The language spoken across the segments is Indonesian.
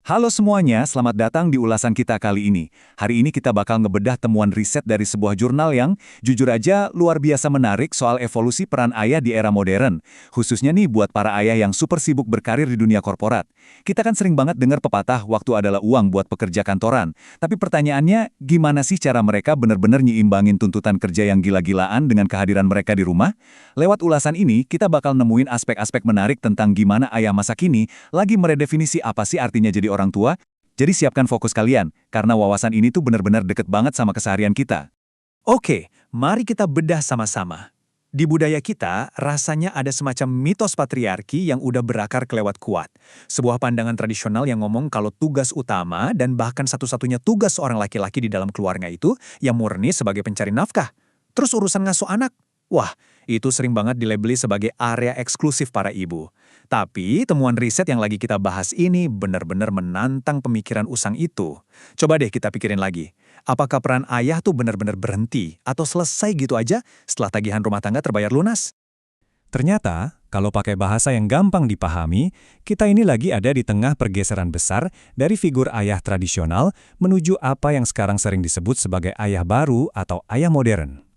Halo semuanya, selamat datang di ulasan kita kali ini. Hari ini kita bakal ngebedah temuan riset dari sebuah jurnal yang, jujur aja, luar biasa menarik soal evolusi peran ayah di era modern. Khususnya nih buat para ayah yang super sibuk berkarir di dunia korporat. Kita kan sering banget dengar pepatah waktu adalah uang buat pekerja kantoran. Tapi pertanyaannya, gimana sih cara mereka benar-benar nyiimbangin tuntutan kerja yang gila-gilaan dengan kehadiran mereka di rumah? Lewat ulasan ini, kita bakal nemuin aspek-aspek menarik tentang gimana ayah masa kini lagi meredefinisi apa sih artinya jadi orang tua. Jadi siapkan fokus kalian, karena wawasan ini tuh benar-benar deket banget sama keseharian kita. Oke, mari kita bedah sama-sama. Di budaya kita, rasanya ada semacam mitos patriarki yang udah berakar kelewat kuat. Sebuah pandangan tradisional yang ngomong kalau tugas utama dan bahkan satu-satunya tugas seorang laki-laki di dalam keluarga itu yang murni sebagai pencari nafkah. Terus urusan ngasuh anak, wah, itu sering banget dilabeli sebagai area eksklusif para ibu. Tapi temuan riset yang lagi kita bahas ini benar-benar menantang pemikiran usang itu. Coba deh kita pikirin lagi. Apakah peran ayah tuh benar-benar berhenti atau selesai gitu aja setelah tagihan rumah tangga terbayar lunas? Ternyata, kalau pakai bahasa yang gampang dipahami, kita ini lagi ada di tengah pergeseran besar dari figur ayah tradisional menuju apa yang sekarang sering disebut sebagai ayah baru atau ayah modern.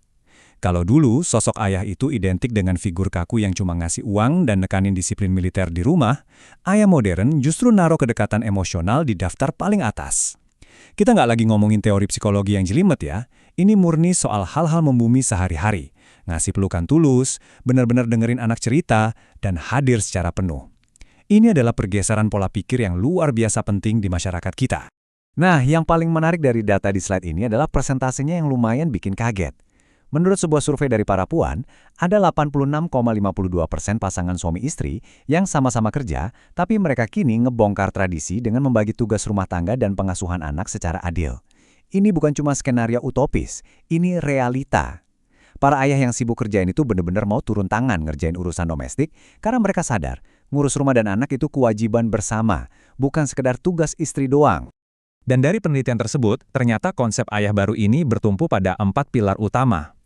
Kalau dulu sosok ayah itu identik dengan figur kaku yang cuma ngasih uang dan nekanin disiplin militer di rumah, ayah modern justru naruh kedekatan emosional di daftar paling atas. Kita nggak lagi ngomongin teori psikologi yang jelimet ya, ini murni soal hal-hal membumi sehari-hari, ngasih pelukan tulus, benar-benar dengerin anak cerita, dan hadir secara penuh. Ini adalah pergeseran pola pikir yang luar biasa penting di masyarakat kita. Nah, yang paling menarik dari data di slide ini adalah persentasenya yang lumayan bikin kaget. Menurut sebuah survei dari para puan, ada 86,52% pasangan suami istri yang sama-sama kerja, tapi mereka kini ngebongkar tradisi dengan membagi tugas rumah tangga dan pengasuhan anak secara adil. Ini bukan cuma skenario utopis, ini realita. Para ayah yang sibuk kerjain itu benar-benar mau turun tangan ngerjain urusan domestik karena mereka sadar, ngurus rumah dan anak itu kewajiban bersama, bukan sekedar tugas istri doang. Dan dari penelitian tersebut, ternyata konsep ayah baru ini bertumpu pada 4 pilar utama.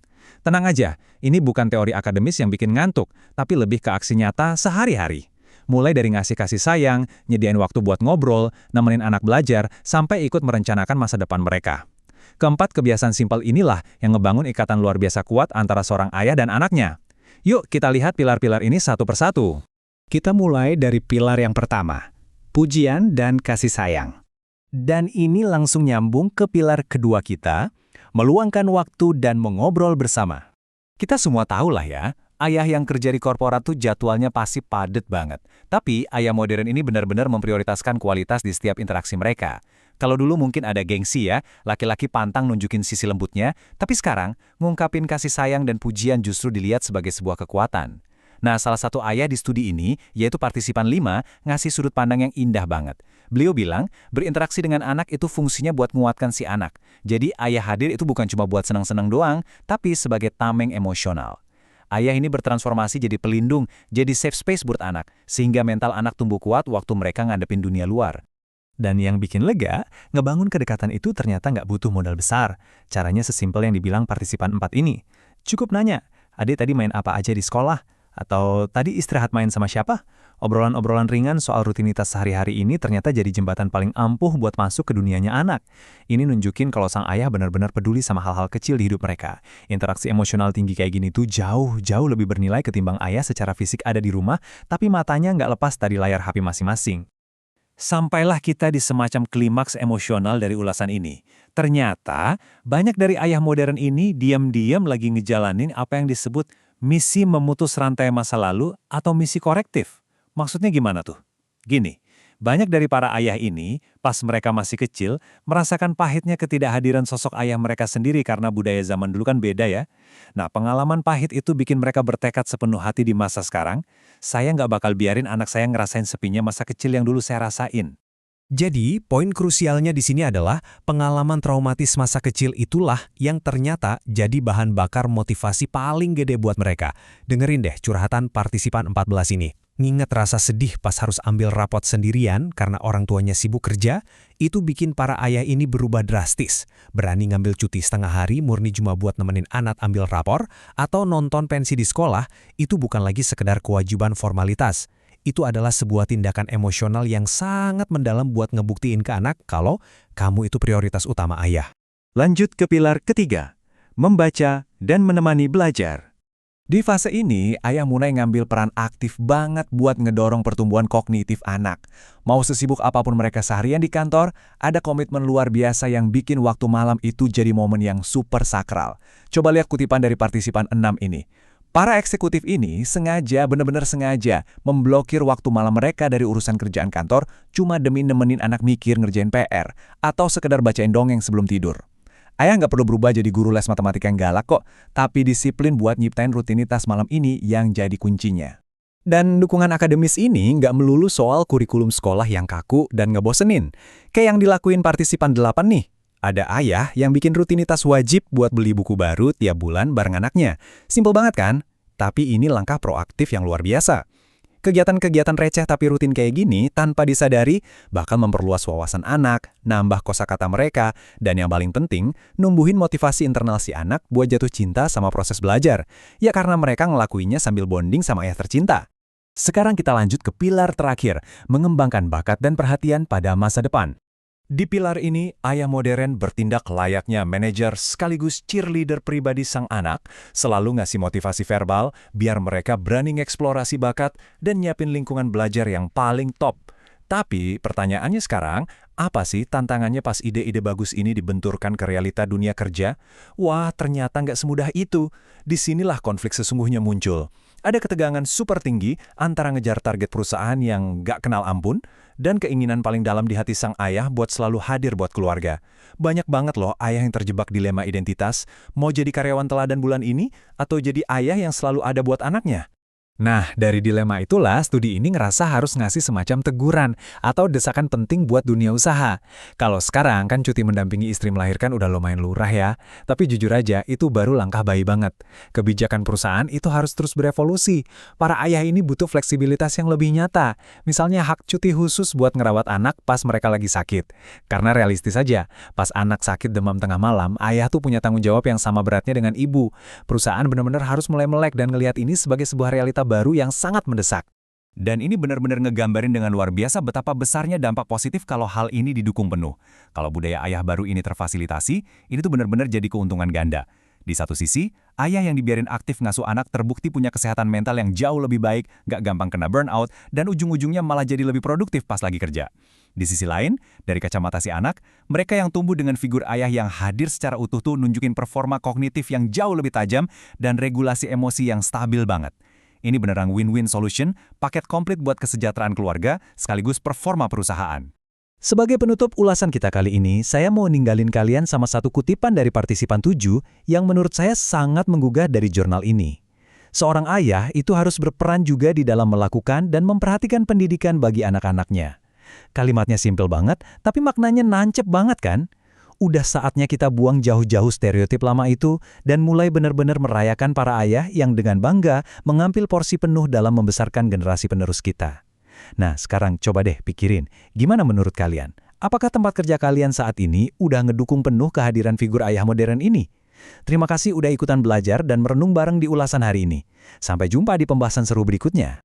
Tenang aja, ini bukan teori akademis yang bikin ngantuk, tapi lebih ke aksi nyata sehari-hari. Mulai dari ngasih kasih sayang, nyediain waktu buat ngobrol, nemenin anak belajar, sampai ikut merencanakan masa depan mereka. Keempat kebiasaan simpel inilah yang ngebangun ikatan luar biasa kuat antara seorang ayah dan anaknya. Yuk kita lihat pilar-pilar ini satu persatu. Kita mulai dari pilar yang pertama, pujian dan kasih sayang. Dan ini langsung nyambung ke pilar kedua kita, meluangkan waktu dan mengobrol bersama. Kita semua tahu lah ya, ayah yang kerja di korporat tuh jadwalnya pasti padet banget. Tapi ayah modern ini benar-benar memprioritaskan kualitas di setiap interaksi mereka. Kalau dulu mungkin ada gengsi ya, laki-laki pantang nunjukin sisi lembutnya, tapi sekarang ngungkapin kasih sayang dan pujian justru dilihat sebagai sebuah kekuatan. Nah, salah satu ayah di studi ini, yaitu partisipan 5, ngasih sudut pandang yang indah banget. Beliau bilang, berinteraksi dengan anak itu fungsinya buat menguatkan si anak. Jadi ayah hadir itu bukan cuma buat senang-senang doang, tapi sebagai tameng emosional. Ayah ini bertransformasi jadi pelindung, jadi safe space buat anak, sehingga mental anak tumbuh kuat waktu mereka ngadepin dunia luar. Dan yang bikin lega, ngebangun kedekatan itu ternyata nggak butuh modal besar. Caranya sesimpel yang dibilang partisipan 4 ini. Cukup nanya, adik tadi main apa aja di sekolah? Atau tadi istirahat main sama siapa? Obrolan-obrolan ringan soal rutinitas sehari-hari ini ternyata jadi jembatan paling ampuh buat masuk ke dunianya anak. Ini nunjukin kalau sang ayah benar-benar peduli sama hal-hal kecil di hidup mereka. Interaksi emosional tinggi kayak gini tuh jauh lebih bernilai ketimbang ayah secara fisik ada di rumah, tapi matanya nggak lepas dari layar HP masing-masing. Sampailah kita di semacam klimaks emosional dari ulasan ini. Ternyata, banyak dari ayah modern ini diam-diam lagi ngejalanin apa yang disebut misi memutus rantai masa lalu atau misi korektif. Maksudnya gimana tuh? Gini, banyak dari para ayah ini, pas mereka masih kecil, merasakan pahitnya ketidakhadiran sosok ayah mereka sendiri karena budaya zaman dulu kan beda ya. Nah, pengalaman pahit itu bikin mereka bertekad sepenuh hati di masa sekarang, saya nggak bakal biarin anak saya ngerasain sepinya masa kecil yang dulu saya rasain. Jadi, poin krusialnya di sini adalah pengalaman traumatis masa kecil itulah yang ternyata jadi bahan bakar motivasi paling gede buat mereka. Dengerin deh curhatan partisipan 14 ini. Nginget rasa sedih pas harus ambil rapot sendirian karena orang tuanya sibuk kerja, itu bikin para ayah ini berubah drastis. Berani ngambil cuti setengah hari murni cuma buat nemenin anak ambil rapor, atau nonton pensi di sekolah, itu bukan lagi sekedar kewajiban formalitas. itu adalah sebuah tindakan emosional yang sangat mendalam buat ngebuktiin ke anak kalau kamu itu prioritas utama ayah. Lanjut ke pilar ketiga, membaca dan menemani belajar. Di fase ini, ayah mulai ngambil peran aktif banget buat ngedorong pertumbuhan kognitif anak. Mau sesibuk apapun mereka seharian di kantor, ada komitmen luar biasa yang bikin waktu malam itu jadi momen yang super sakral. Coba lihat kutipan dari partisipan 6 ini. Para eksekutif ini benar-benar sengaja, memblokir waktu malam mereka dari urusan kerjaan kantor cuma demi nemenin anak mikir ngerjain PR, atau sekedar bacain dongeng sebelum tidur. Ayah nggak perlu berubah jadi guru les matematika yang galak kok, tapi disiplin buat nyiptain rutinitas malam ini yang jadi kuncinya. Dan dukungan akademis ini nggak melulu soal kurikulum sekolah yang kaku dan ngebosenin. Kayak yang dilakuin partisipan 8 nih. Ada ayah yang bikin rutinitas wajib buat beli buku baru tiap bulan bareng anaknya. Simpel banget kan? Tapi ini langkah proaktif yang luar biasa. Kegiatan-kegiatan receh tapi rutin kayak gini tanpa disadari bakal memperluas wawasan anak, nambah kosakata mereka, dan yang paling penting, numbuhin motivasi internal si anak buat jatuh cinta sama proses belajar. Ya karena mereka ngelakuinnya sambil bonding sama ayah tercinta. Sekarang kita lanjut ke pilar terakhir, mengembangkan bakat dan perhatian pada masa depan. Di pilar ini, ayah modern bertindak layaknya manajer sekaligus cheerleader pribadi sang anak, selalu ngasih motivasi verbal biar mereka berani ngeksplorasi bakat dan nyiapin lingkungan belajar yang paling top. Tapi pertanyaannya sekarang, apa sih tantangannya pas ide-ide bagus ini dibenturkan ke realita dunia kerja? Wah, ternyata nggak semudah itu. Disinilah konflik sesungguhnya muncul. Ada ketegangan super tinggi antara ngejar target perusahaan yang nggak kenal ampun dan keinginan paling dalam di hati sang ayah buat selalu hadir buat keluarga. Banyak banget loh ayah yang terjebak dilema identitas, mau jadi karyawan teladan bulan ini atau jadi ayah yang selalu ada buat anaknya. Nah, dari dilema itulah studi ini ngerasa harus ngasih semacam teguran atau desakan penting buat dunia usaha. Kalau sekarang kan cuti mendampingi istri melahirkan udah lumayan lurah ya, tapi jujur aja itu baru langkah bayi banget. Kebijakan perusahaan itu harus terus berevolusi. Para ayah ini butuh fleksibilitas yang lebih nyata, misalnya hak cuti khusus buat ngerawat anak pas mereka lagi sakit. Karena realistis aja, pas anak sakit demam tengah malam, ayah tuh punya tanggung jawab yang sama beratnya dengan ibu. Perusahaan benar-benar harus mulai melek dan ngelihat ini sebagai sebuah realita baru yang sangat mendesak. Dan ini benar-benar ngegambarin dengan luar biasa betapa besarnya dampak positif kalau hal ini didukung penuh. Kalau budaya ayah baru ini terfasilitasi, ini tuh benar-benar jadi keuntungan ganda. Di satu sisi, ayah yang dibiarin aktif ngasuh anak terbukti punya kesehatan mental yang jauh lebih baik, gak gampang kena burnout, dan ujung-ujungnya malah jadi lebih produktif pas lagi kerja. Di sisi lain, dari kacamata si anak, mereka yang tumbuh dengan figur ayah yang hadir secara utuh tuh nunjukin performa kognitif yang jauh lebih tajam dan regulasi emosi yang stabil banget. Ini beneran win-win solution, paket komplit buat kesejahteraan keluarga, sekaligus performa perusahaan. Sebagai penutup ulasan kita kali ini, saya mau ninggalin kalian sama satu kutipan dari partisipan 7 yang menurut saya sangat menggugah dari jurnal ini. Seorang ayah itu harus berperan juga di dalam melakukan dan memperhatikan pendidikan bagi anak-anaknya. Kalimatnya simpel banget, tapi maknanya nancep banget kan? Udah saatnya kita buang jauh-jauh stereotip lama itu dan mulai benar-benar merayakan para ayah yang dengan bangga mengambil porsi penuh dalam membesarkan generasi penerus kita. Nah, sekarang coba deh pikirin, gimana menurut kalian? Apakah tempat kerja kalian saat ini udah ngedukung penuh kehadiran figur ayah modern ini? Terima kasih udah ikutan belajar dan merenung bareng di ulasan hari ini. Sampai jumpa di pembahasan seru berikutnya.